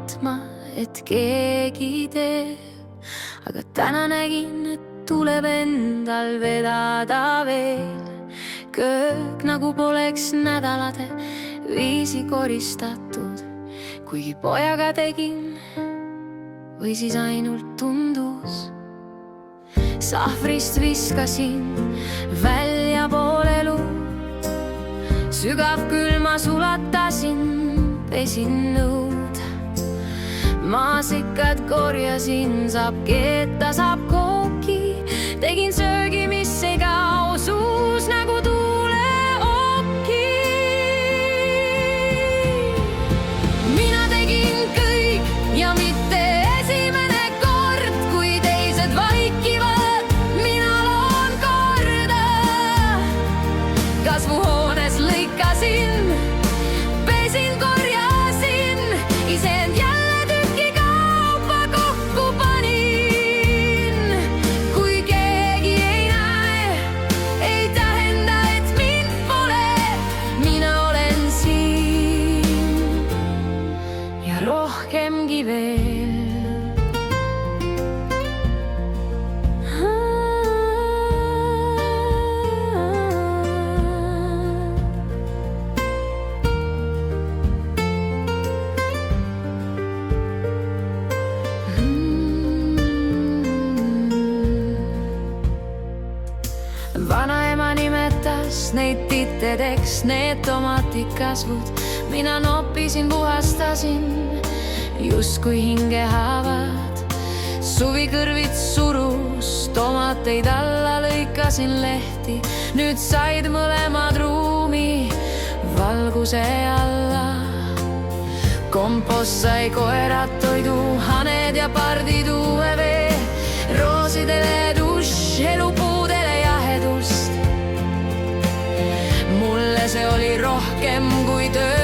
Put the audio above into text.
kartma, et keegi teeb. Aga täna nägin, et tuleb endal vedada veel. Köök nagu poleks nädalade viisi koristatud. Kuigi pojaga tegin, või siis ainult tundus. Sahvrist viskasin välja poole luu. Sügavkülma sulatasin, pesin nõud. Maasikad korjasin, saab keeta, saab kooki. Tegin söögi, mis ei kao suus nagu tuuleooki. Mina tegin kõik ja mitte esimene kord, kui teised vaikivad, mina loon korda. Kasvuhoones lõikasin, pesin, korjasin, iseend jälle tüki kaupa kokku panin. Kui keegi ei näe, ei tähenda, et mind pole. Mina olen siin ja rohkemgi veel. Vanaema nimetas neid titedeks, need tomatikasvud. Mina noppisin, puhastasin, justkui hingehaavad. Suvi kõrvit surus, tomateid alla lõikasin lehti. Nüüd said mõlemad ruumi valguse alla. Kompost sai koerad toidu, haned ja pardid uue vee. Roosidele dušš, elupuudele jahedust. Mulle see oli rohkem kui töö.